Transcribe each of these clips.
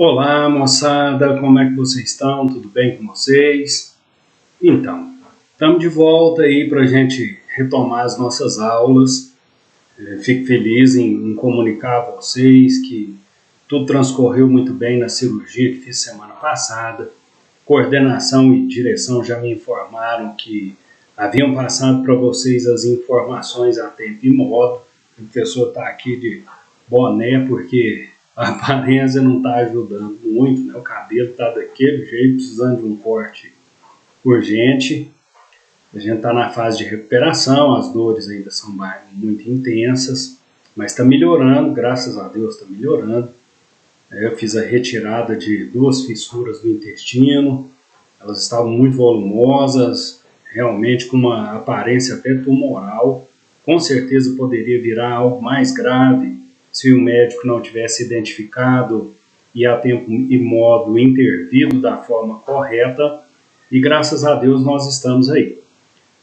Olá, moçada, como é que vocês estão? Tudo bem com vocês? Então, estamos de volta aí para a gente retomar as nossas aulas. Fico feliz em comunicar a vocês que tudo transcorreu muito bem na cirurgia que fiz semana passada. Coordenação e direção já me informaram que haviam passado para vocês as informações a tempo e modo. O professor está aqui de boné porque a aparência não está ajudando muito, né? O cabelo está daquele jeito, precisando de um corte urgente. A gente está na fase de recuperação, as dores ainda são muito intensas, mas está melhorando, graças a Deus está melhorando. Eu fiz a retirada de 2 fissuras do intestino, elas estavam muito volumosas, realmente com uma aparência até tumoral. Com certeza poderia virar algo mais grave se o médico não tivesse identificado e a tempo e modo intervido da forma correta, e graças a Deus nós estamos aí.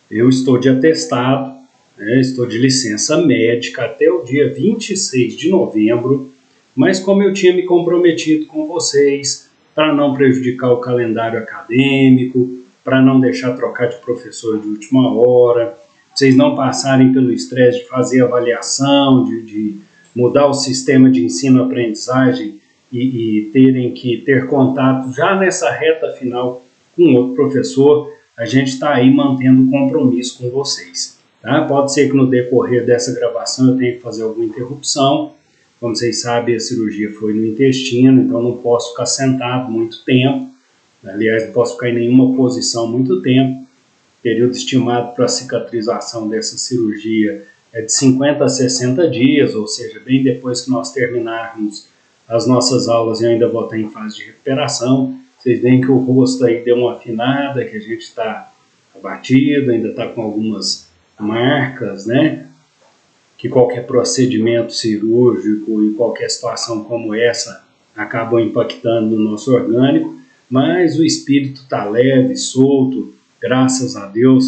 Eu estou de atestado, estou de licença médica até o dia 26 de novembro, mas como eu tinha me comprometido com vocês, para não prejudicar o calendário acadêmico, para não deixar trocar de professor de última hora, vocês não passarem pelo estresse de fazer avaliação, de mudar o sistema de ensino-aprendizagem e terem que ter contato já nessa reta final com outro professor, a gente está aí mantendo compromisso com vocês. Tá? Pode ser que no decorrer dessa gravação eu tenha que fazer alguma interrupção. Como vocês sabem, a cirurgia foi no intestino, então não posso ficar sentado muito tempo. Aliás, não posso ficar em nenhuma posição muito tempo. O período estimado para a cicatrização dessa cirurgia é de 50 a 60 dias, ou seja, bem depois que nós terminarmos as nossas aulas e ainda vou estar em fase de recuperação. Vocês veem que o rosto aí deu uma afinada, que a gente está abatido, ainda está com algumas marcas, né? Que qualquer procedimento cirúrgico e qualquer situação como essa acabam impactando no nosso orgânico, mas o espírito está leve, solto, graças a Deus,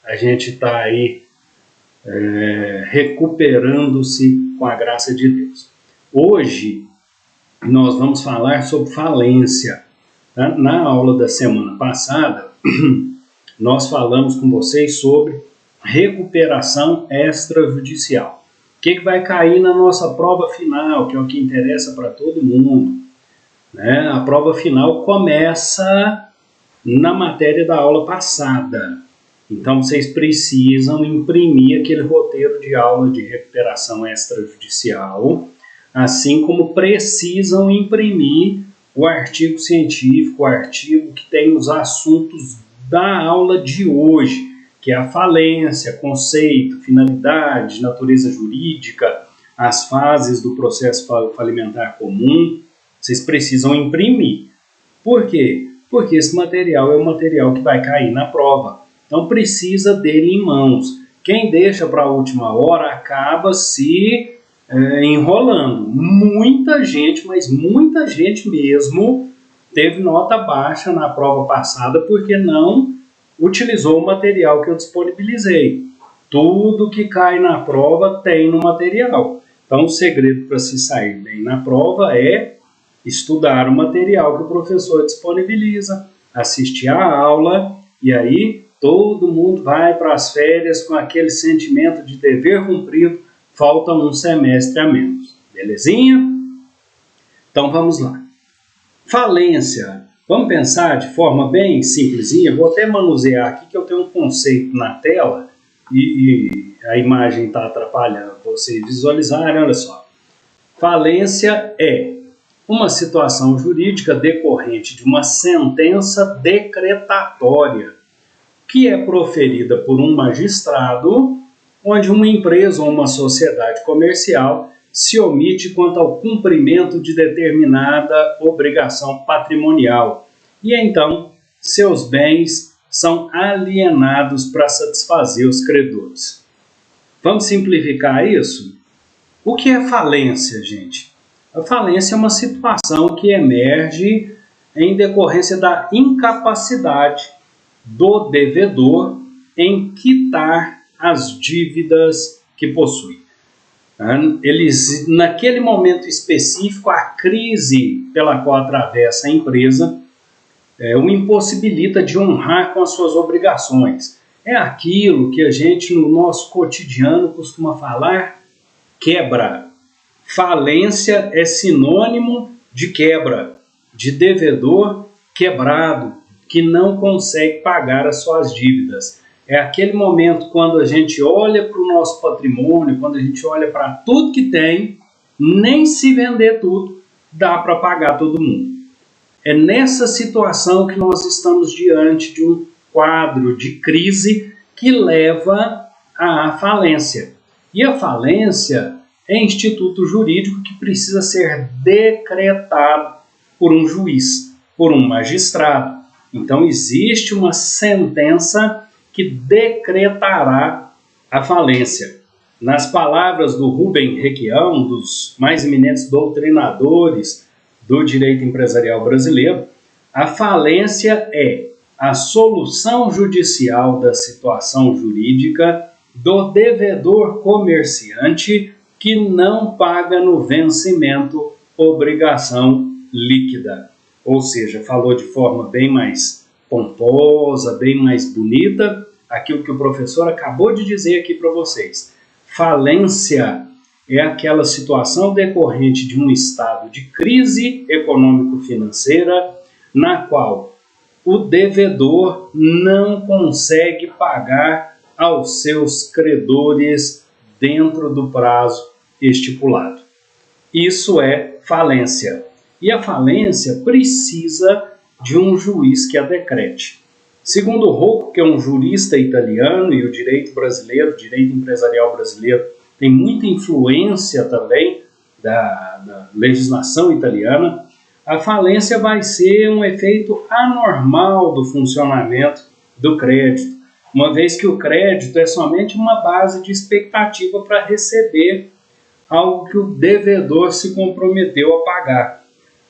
a gente está aí recuperando-se com a graça de Deus. Hoje nós vamos falar sobre falência. Tá? Na aula da semana passada, nós falamos com vocês sobre recuperação extrajudicial. O que vai cair na nossa prova final, que é o que interessa para todo mundo. Né? A prova final começa na matéria da aula passada. Então, vocês precisam imprimir aquele roteiro de aula de recuperação extrajudicial, assim como precisam imprimir o artigo científico, o artigo que tem os assuntos da aula de hoje, que é a falência, conceito, finalidade, natureza jurídica, as fases do processo falimentar comum. Vocês precisam imprimir. Por quê? Porque esse material é o material que vai cair na prova. Então precisa dele em mãos. Quem deixa para a última hora acaba se enrolando. Muita gente, mas muita gente mesmo, teve nota baixa na prova passada porque não utilizou o material que eu disponibilizei. Tudo que cai na prova tem no material. Então o segredo para se sair bem na prova é estudar o material que o professor disponibiliza, assistir a aula e aí todo mundo vai para as férias com aquele sentimento de dever cumprido, falta um semestre a menos. Belezinha? Então vamos lá. Falência. Vamos pensar de forma bem simplesinha. Vou até manusear aqui que eu tenho um conceito na tela e a imagem está atrapalhando vocês visualizarem. Olha só. Falência é uma situação jurídica decorrente de uma sentença decretatória que é proferida por um magistrado, onde uma empresa ou uma sociedade comercial se omite quanto ao cumprimento de determinada obrigação patrimonial e então seus bens são alienados para satisfazer os credores. Vamos simplificar isso? O que é falência, gente? A falência é uma situação que emerge em decorrência da incapacidade do devedor em quitar as dívidas que possui. Eles, naquele momento específico, a crise pela qual atravessa a empresa o impossibilita de honrar com as suas obrigações. É aquilo que a gente, no nosso cotidiano, costuma falar: quebra. Falência é sinônimo de quebra, de devedor quebrado, que não consegue pagar as suas dívidas. É aquele momento quando a gente olha para o nosso patrimônio, quando a gente olha para tudo que tem, nem se vender tudo, dá para pagar todo mundo. É nessa situação que nós estamos diante de um quadro de crise que leva à falência. E a falência é instituto jurídico que precisa ser decretado por um juiz, por um magistrado. Então existe uma sentença que decretará a falência. Nas palavras do Rubem Requião, um dos mais eminentes doutrinadores do direito empresarial brasileiro, a falência é a solução judicial da situação jurídica do devedor comerciante que não paga no vencimento obrigação líquida. Ou seja, falou de forma bem mais pomposa, bem mais bonita, aquilo que o professor acabou de dizer aqui para vocês. Falência é aquela situação decorrente de um estado de crise econômico-financeira na qual o devedor não consegue pagar aos seus credores dentro do prazo estipulado. Isso é falência. E a falência precisa de um juiz que a decrete. Segundo Rocco, que é um jurista italiano, e o direito brasileiro, o direito empresarial brasileiro, tem muita influência também da legislação italiana, a falência vai ser um efeito anormal do funcionamento do crédito, uma vez que o crédito é somente uma base de expectativa para receber algo que o devedor se comprometeu a pagar.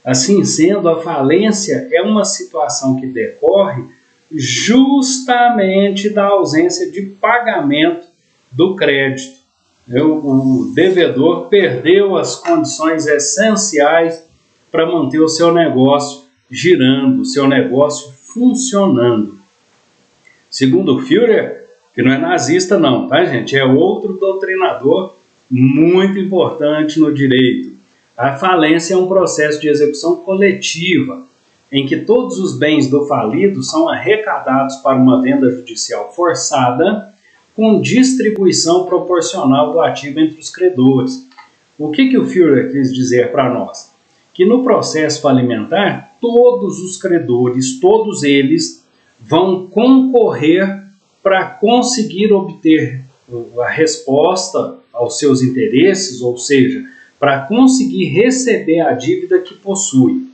Assim sendo, a falência é uma situação que decorre justamente da ausência de pagamento do crédito. O devedor perdeu as condições essenciais para manter o seu negócio girando, o seu negócio funcionando. Segundo Führer, que não é nazista não, tá, gente? É outro doutrinador muito importante no direito. A falência é um processo de execução coletiva, em que todos os bens do falido são arrecadados para uma venda judicial forçada, com distribuição proporcional do ativo entre os credores. O que o Führer quis dizer para nós? Que no processo falimentar, todos os credores, todos eles, vão concorrer para conseguir obter a resposta aos seus interesses, ou seja, para conseguir receber a dívida que possui.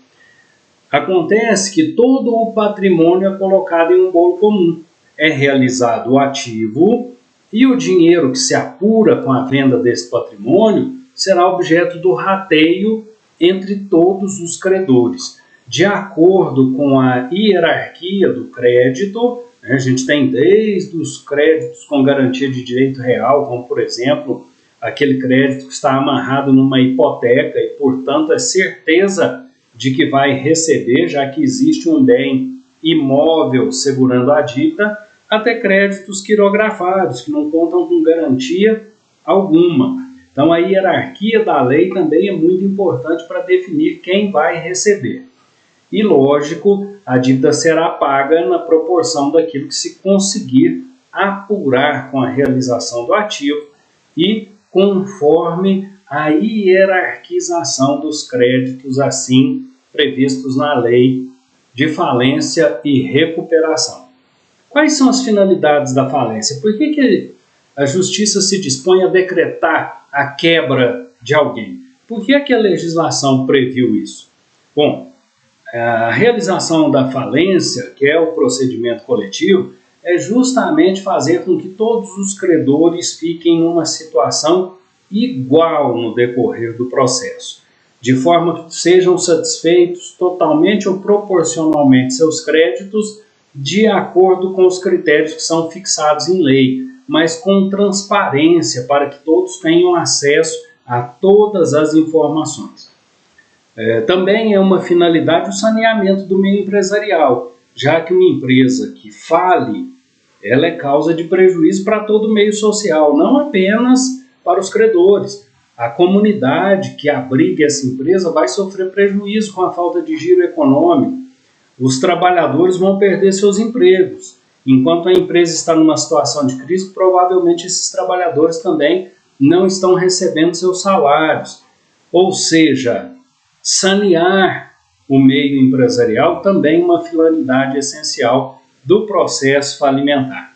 Acontece que todo o patrimônio é colocado em um bolo comum. É realizado o ativo e o dinheiro que se apura com a venda desse patrimônio será objeto do rateio entre todos os credores. De acordo com a hierarquia do crédito, a gente tem desde os créditos com garantia de direito real, como por exemplo, aquele crédito que está amarrado numa hipoteca e, portanto, é certeza de que vai receber, já que existe um bem imóvel segurando a dívida, até créditos quirografados, que não contam com garantia alguma. Então, a hierarquia da lei também é muito importante para definir quem vai receber. E, lógico, a dívida será paga na proporção daquilo que se conseguir apurar com a realização do ativo e conforme a hierarquização dos créditos assim previstos na lei de falência e recuperação. Quais são as finalidades da falência? Por que a justiça se dispõe a decretar a quebra de alguém? Por que a legislação previu isso? Bom, a realização da falência, que é o procedimento coletivo, é justamente fazer com que todos os credores fiquem numa situação igual no decorrer do processo, de forma que sejam satisfeitos totalmente ou proporcionalmente seus créditos de acordo com os critérios que são fixados em lei. mas com transparência, para que todos tenham acesso a todas as informações. Também é uma finalidade o saneamento do meio empresarial, já que uma empresa que fale, ela é causa de prejuízo para todo o meio social, não apenas para os credores. A comunidade que abriga essa empresa vai sofrer prejuízo com a falta de giro econômico. Os trabalhadores vão perder seus empregos. Enquanto a empresa está numa situação de crise, provavelmente esses trabalhadores também não estão recebendo seus salários. Ou seja, sanear o meio empresarial também é uma finalidade essencial do processo falimentar.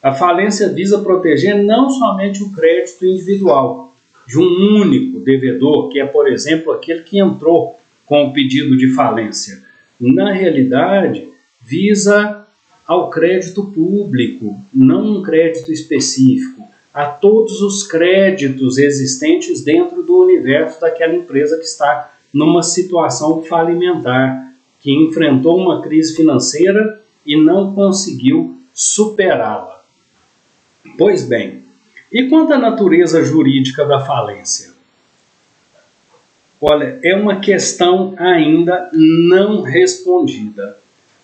A falência visa proteger não somente o crédito individual de um único devedor, que é, por exemplo, aquele que entrou com o pedido de falência. Na realidade, visa ao crédito público, não um crédito específico, a todos os créditos existentes dentro do universo daquela empresa que está numa situação falimentar, que enfrentou uma crise financeira e não conseguiu superá-la. Pois bem, e quanto à natureza jurídica da falência? Olha, é uma questão ainda não respondida.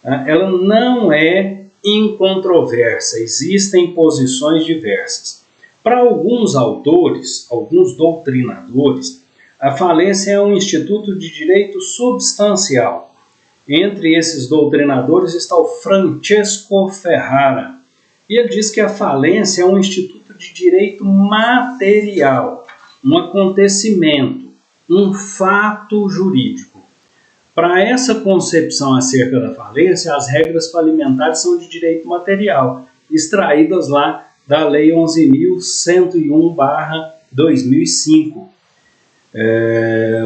Ela não é incontroversa, existem posições diversas. Para alguns autores, alguns doutrinadores, a falência é um instituto de direito substancial. Entre esses doutrinadores está o Francesco Ferrara. E ele diz que a falência é um instituto de direito material, um acontecimento, um fato jurídico. Para essa concepção acerca da falência, as regras falimentares são de direito material, extraídas lá da Lei 11.101/2005.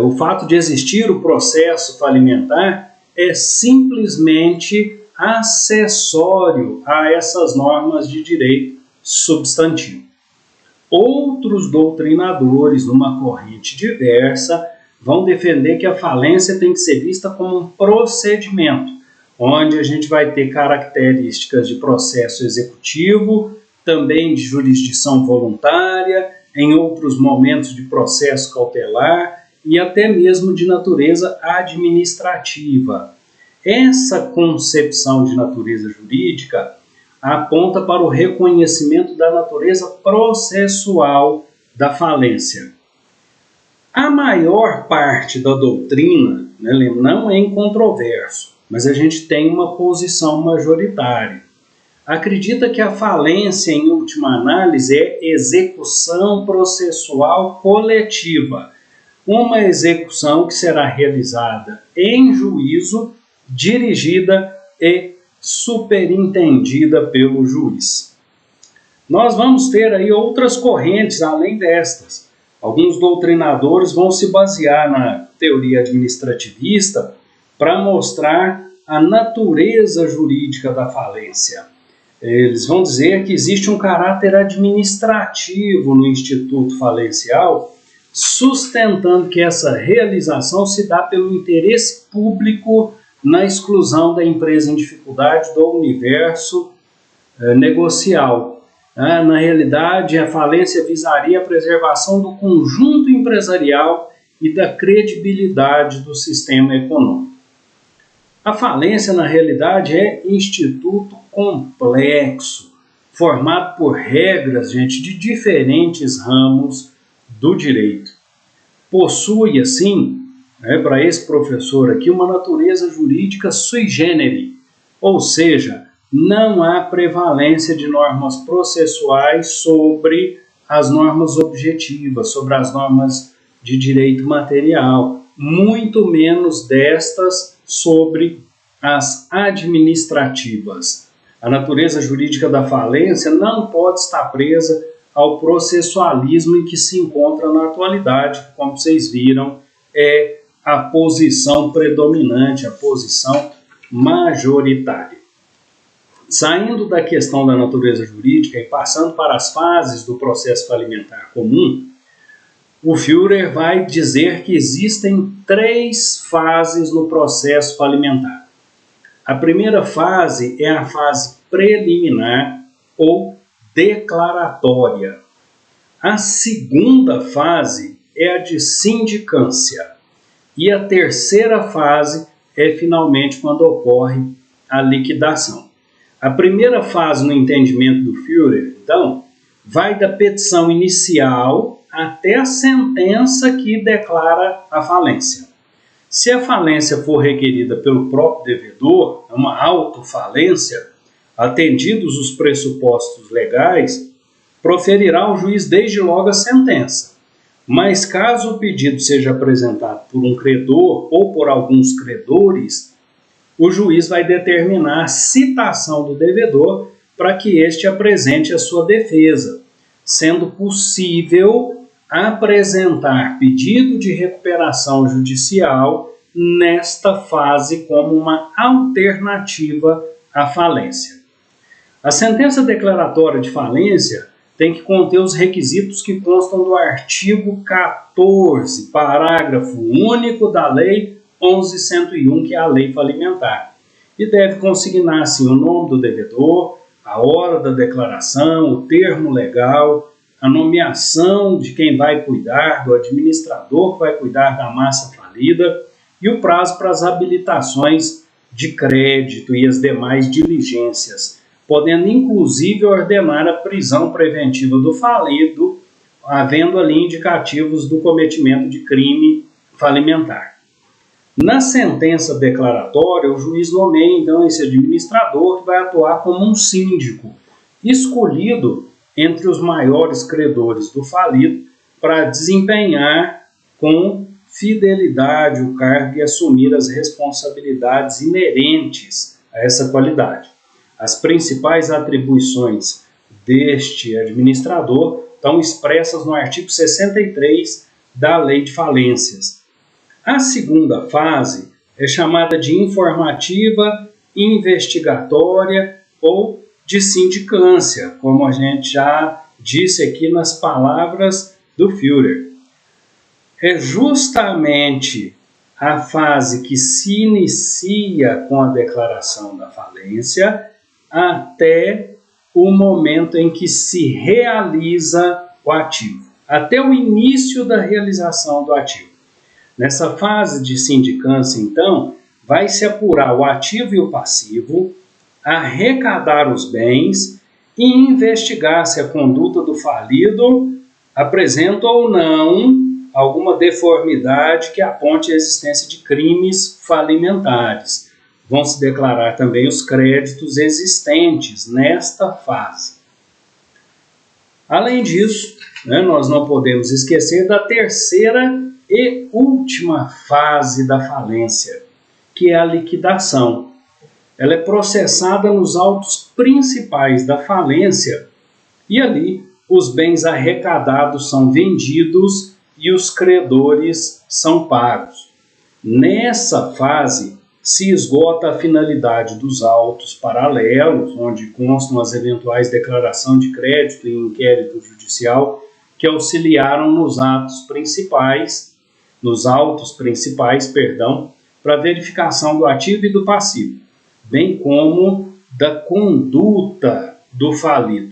O fato de existir o processo falimentar é simplesmente acessório a essas normas de direito substantivo. Outros doutrinadores, numa corrente diversa, vão defender que a falência tem que ser vista como um procedimento, onde a gente vai ter características de processo executivo, também de jurisdição voluntária, em outros momentos de processo cautelar e até mesmo de natureza administrativa. Essa concepção de natureza jurídica aponta para o reconhecimento da natureza processual da falência. A maior parte da doutrina, não é incontroverso, mas a gente tem uma posição majoritária. Acredita que a falência, em última análise, é execução processual coletiva, uma execução que será realizada em juízo, dirigida e superintendida pelo juiz. Nós vamos ter aí outras correntes além destas. Alguns doutrinadores vão se basear na teoria administrativista para mostrar a natureza jurídica da falência. Eles vão dizer que existe um caráter administrativo no instituto falencial, sustentando que essa realização se dá pelo interesse público na exclusão da empresa em dificuldade do universo negocial. Na realidade, a falência visaria a preservação do conjunto empresarial e da credibilidade do sistema econômico. A falência, na realidade, é instituto complexo, formado por regras, de diferentes ramos do direito. Possui, assim, para esse professor aqui, uma natureza jurídica sui generis, ou seja, não há prevalência de normas processuais sobre as normas objetivas, sobre as normas de direito material, muito menos destas sobre as administrativas. A natureza jurídica da falência não pode estar presa ao processualismo em que se encontra na atualidade, que, como vocês viram, é a posição predominante, a posição majoritária. Saindo da questão da natureza jurídica e passando para as fases do processo falimentar comum, o Führer vai dizer que existem 3 fases no processo falimentar. A primeira fase é a fase preliminar ou declaratória. A segunda fase é a de sindicância. E a terceira fase é finalmente quando ocorre a liquidação. A primeira fase no entendimento do Führer, então, vai da petição inicial até a sentença que declara a falência. Se a falência for requerida pelo próprio devedor, é uma autofalência, atendidos os pressupostos legais, proferirá o juiz desde logo a sentença. Mas caso o pedido seja apresentado por um credor ou por alguns credores, o juiz vai determinar a citação do devedor para que este apresente a sua defesa, sendo possível apresentar pedido de recuperação judicial nesta fase como uma alternativa à falência. A sentença declaratória de falência tem que conter os requisitos que constam do artigo 14, parágrafo único da Lei 11.101, que é a Lei Falimentar, e deve consignar assim o nome do devedor, a hora da declaração, o termo legal, a nomeação de quem vai cuidar, do administrador que vai cuidar da massa falida e o prazo para as habilitações de crédito e as demais diligências, podendo inclusive ordenar a prisão preventiva do falido, havendo ali indicativos do cometimento de crime falimentar. Na sentença declaratória, o juiz nomeia então esse administrador que vai atuar como um síndico, escolhido entre os maiores credores do falido para desempenhar com fidelidade o cargo e assumir as responsabilidades inerentes a essa qualidade. As principais atribuições deste administrador estão expressas no artigo 63 da Lei de Falências. A segunda fase é chamada de informativa, investigatória ou de sindicância, como a gente já disse aqui nas palavras do Führer. É justamente a fase que se inicia com a declaração da falência até o momento em que se realiza o ativo, até o início da realização do ativo. Nessa fase de sindicância, então, vai se apurar o ativo e o passivo, arrecadar os bens e investigar se a conduta do falido apresenta ou não alguma deformidade que aponte a existência de crimes falimentares. Vão se declarar também os créditos existentes nesta fase. Além disso, nós não podemos esquecer da terceira e última fase da falência, que é a liquidação. Ela é processada nos autos principais da falência e ali os bens arrecadados são vendidos e os credores são pagos. Nessa fase se esgota a finalidade dos autos paralelos, onde constam as eventuais declarações de crédito e inquérito judicial que auxiliaram nos autos principais, para verificação do ativo e do passivo, bem como da conduta do falido.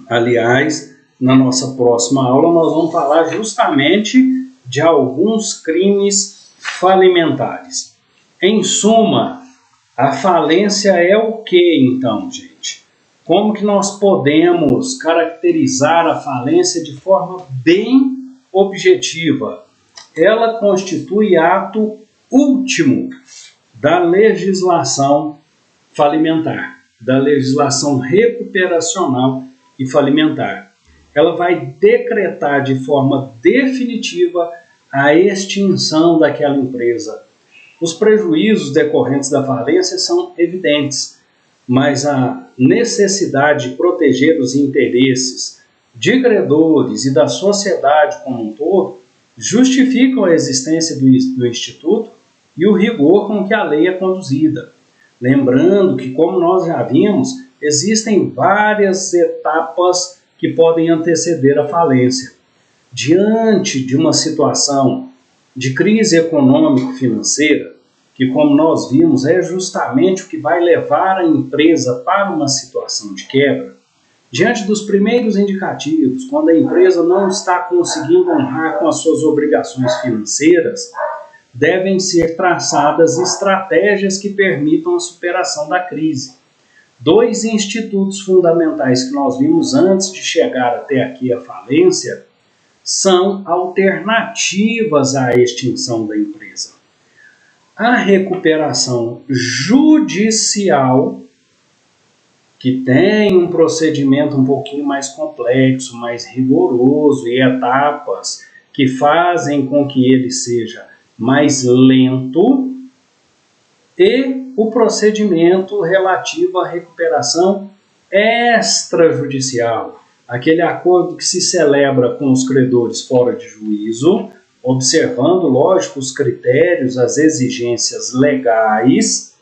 Aliás, na nossa próxima aula nós vamos falar justamente de alguns crimes falimentares. Em suma, a falência é o que então, gente? Como que nós podemos caracterizar a falência de forma bem objetiva? Ela constitui ato último da legislação falimentar, da legislação recuperacional e falimentar. Ela vai decretar de forma definitiva a extinção daquela empresa. Os prejuízos decorrentes da falência são evidentes, mas a necessidade de proteger os interesses de credores e da sociedade como um todo justificam a existência do Instituto e o rigor com que a lei é conduzida. Lembrando que, como nós já vimos, existem várias etapas que podem anteceder a falência. Diante de uma situação de crise econômico-financeira, que, como nós vimos, é justamente o que vai levar a empresa para uma situação de quebra, Diante dos primeiros indicativos, quando a empresa não está conseguindo honrar com as suas obrigações financeiras, devem ser traçadas estratégias que permitam a superação da crise. 2 institutos fundamentais que nós vimos antes de chegar até aqui à falência são alternativas à extinção da empresa. A recuperação judicial, que tem um procedimento um pouquinho mais complexo, mais rigoroso e etapas que fazem com que ele seja mais lento, e o procedimento relativo à recuperação extrajudicial, aquele acordo que se celebra com os credores fora de juízo, observando, lógico, os critérios, as exigências legais,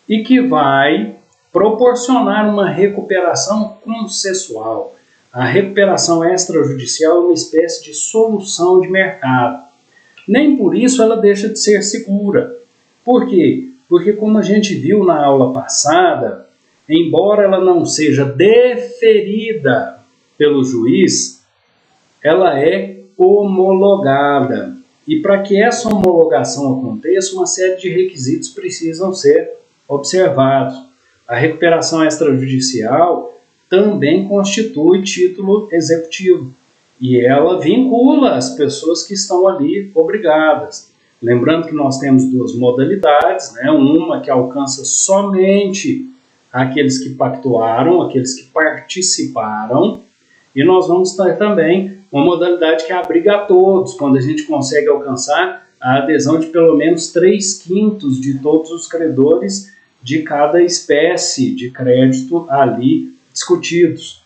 e que vai proporcionar uma recuperação consensual. A recuperação extrajudicial é uma espécie de solução de mercado. Nem por isso ela deixa de ser segura. Por quê? Porque, como a gente viu na aula passada, embora ela não seja deferida pelo juiz, ela é homologada. E para que essa homologação aconteça, uma série de requisitos precisam ser observados. A recuperação extrajudicial também constitui título executivo e ela vincula as pessoas que estão ali obrigadas. Lembrando que nós temos 2 modalidades, né? Uma que alcança somente aqueles que pactuaram, aqueles que participaram, e nós vamos ter também uma modalidade que abriga a todos, quando a gente consegue alcançar a adesão de pelo menos 3/5 de todos os credores de cada espécie de crédito ali discutidos.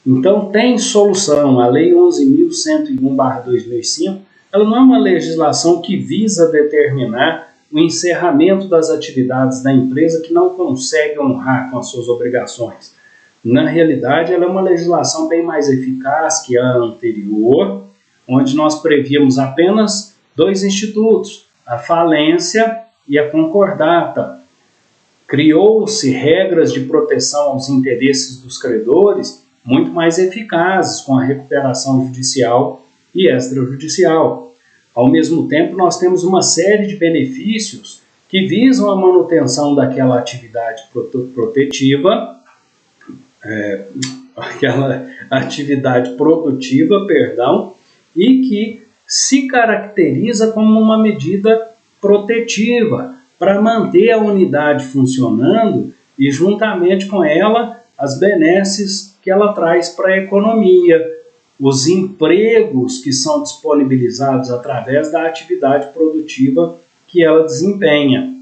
Então, tem solução. A Lei 11.101/2005, ela não é uma legislação que visa determinar o encerramento das atividades da empresa que não consegue honrar com as suas obrigações. Na realidade, ela é uma legislação bem mais eficaz que a anterior, onde nós prevíamos apenas 2 institutos, a falência e a concordata. Criou-se regras de proteção aos interesses dos credores muito mais eficazes com a recuperação judicial e extrajudicial. Ao mesmo tempo, nós temos uma série de benefícios que visam a manutenção daquela atividade protetiva, aquela atividade produtiva, e que se caracteriza como uma medida protetiva para manter a unidade funcionando e, juntamente com ela, as benesses que ela traz para a economia, os empregos que são disponibilizados através da atividade produtiva que ela desempenha.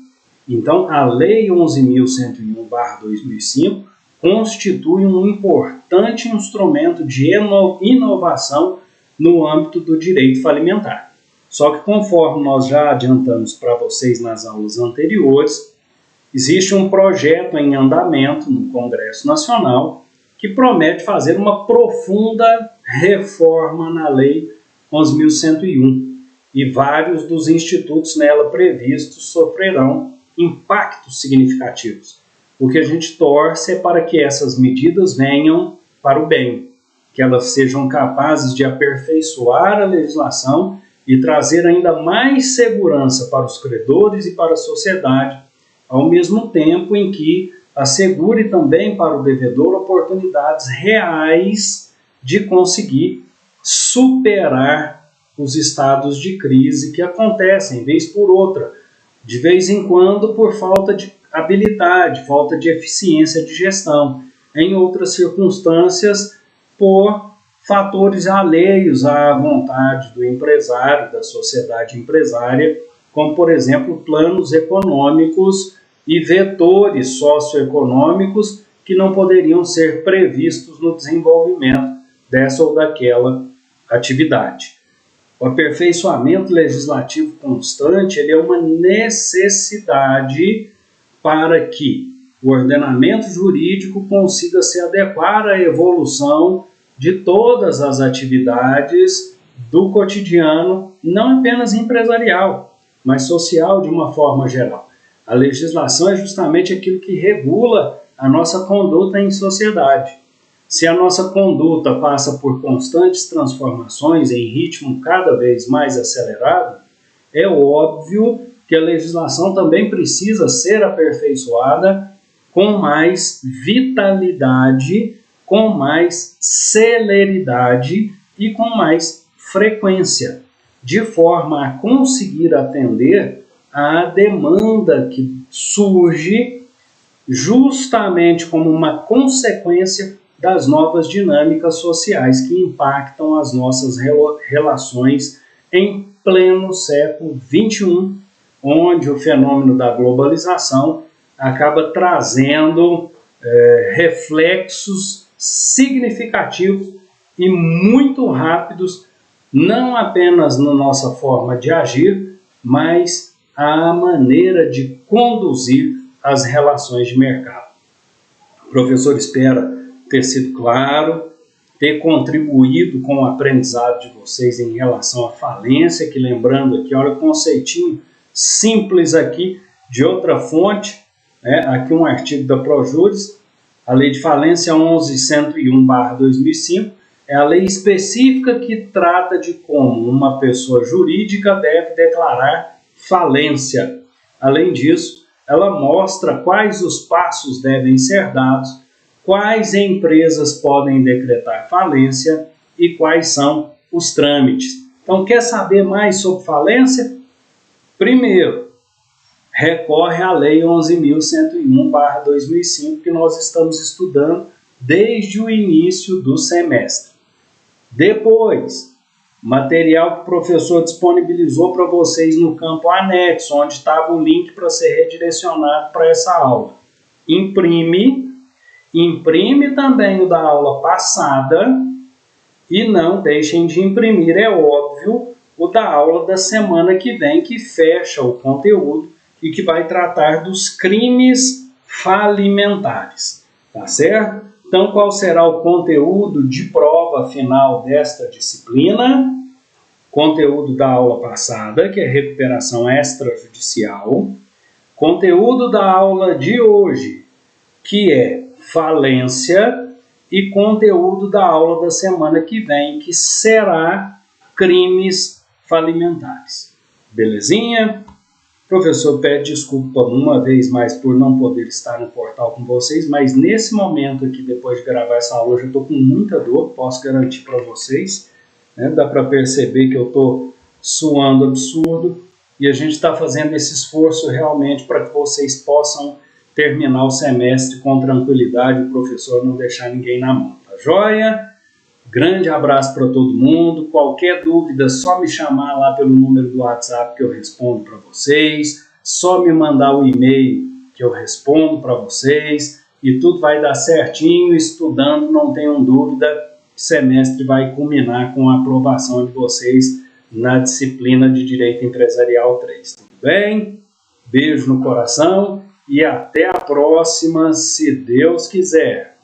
Então, a Lei 11.101/2005 constitui um importante instrumento de inovação no âmbito do direito falimentar. Só que, conforme nós já adiantamos para vocês nas aulas anteriores, existe um projeto em andamento no Congresso Nacional que promete fazer uma profunda reforma na Lei 11.101, e vários dos institutos nela previstos sofrerão impactos significativos. O que a gente torce é para que essas medidas venham para o bem, que elas sejam capazes de aperfeiçoar a legislação e trazer ainda mais segurança para os credores e para a sociedade, ao mesmo tempo em que assegure também para o devedor oportunidades reais de conseguir superar os estados de crise que acontecem vez por outra, de vez em quando por falta de habilidade, falta de eficiência de gestão, em outras circunstâncias por fatores alheios à vontade do empresário, da sociedade empresária, como, por exemplo, planos econômicos e vetores socioeconômicos que não poderiam ser previstos no desenvolvimento dessa ou daquela atividade. O aperfeiçoamento legislativo constante ele é uma necessidade para que o ordenamento jurídico consiga se adequar à evolução de todas as atividades do cotidiano, não apenas empresarial, mas social de uma forma geral. A legislação é justamente aquilo que regula a nossa conduta em sociedade. se a nossa conduta passa por constantes transformações em ritmo cada vez mais acelerado, é óbvio que a legislação também precisa ser aperfeiçoada com mais vitalidade, com mais celeridade e com mais frequência, de forma a conseguir atender à demanda que surge justamente como uma consequência das novas dinâmicas sociais que impactam as nossas relações em pleno século XXI, onde o fenômeno da globalização acaba trazendo reflexos significativos e muito rápidos, não apenas na nossa forma de agir, mas a maneira de conduzir as relações de mercado. O professor espera ter sido claro, ter contribuído com o aprendizado de vocês em relação à falência, que lembrando aqui, olha o conceitinho simples aqui de outra fonte, aqui um artigo da Projuris, a Lei de Falência 11.101/2005, é a lei específica que trata de como uma pessoa jurídica deve declarar falência. Além disso, ela mostra quais os passos devem ser dados, quais empresas podem decretar falência e quais são os trâmites. Então, quer saber mais sobre falência? Primeiro, recorre à Lei 11.101/2005, que nós estamos estudando desde o início do semestre. Depois, material que o professor disponibilizou para vocês no campo anexo, onde estava o link para ser redirecionado para essa aula. Imprime também o da aula passada e não deixem de imprimir, é óbvio, o da aula da semana que vem, que fecha o conteúdo e que vai tratar dos crimes falimentares, tá certo? Então, qual será o conteúdo de prova final desta disciplina? Conteúdo da aula passada, que é recuperação extrajudicial. Conteúdo da aula de hoje, que é falência. E conteúdo da aula da semana que vem, que será crimes falimentares. Belezinha? O professor pede desculpa uma vez mais por não poder estar no portal com vocês, mas nesse momento aqui, depois de gravar essa aula, eu já estou com muita dor, posso garantir para vocês. Dá para perceber que eu estou suando absurdo e a gente está fazendo esse esforço realmente para que vocês possam terminar o semestre com tranquilidade, o professor não deixar ninguém na mão, tá joia? Grande abraço para todo mundo. Qualquer dúvida, só me chamar lá pelo número do WhatsApp que eu respondo para vocês. Só me mandar o e-mail que eu respondo para vocês. E tudo vai dar certinho, estudando, não tenham dúvida. O semestre vai culminar com a aprovação de vocês na disciplina de Direito Empresarial 3. Tudo bem? Beijo no coração e até a próxima, se Deus quiser.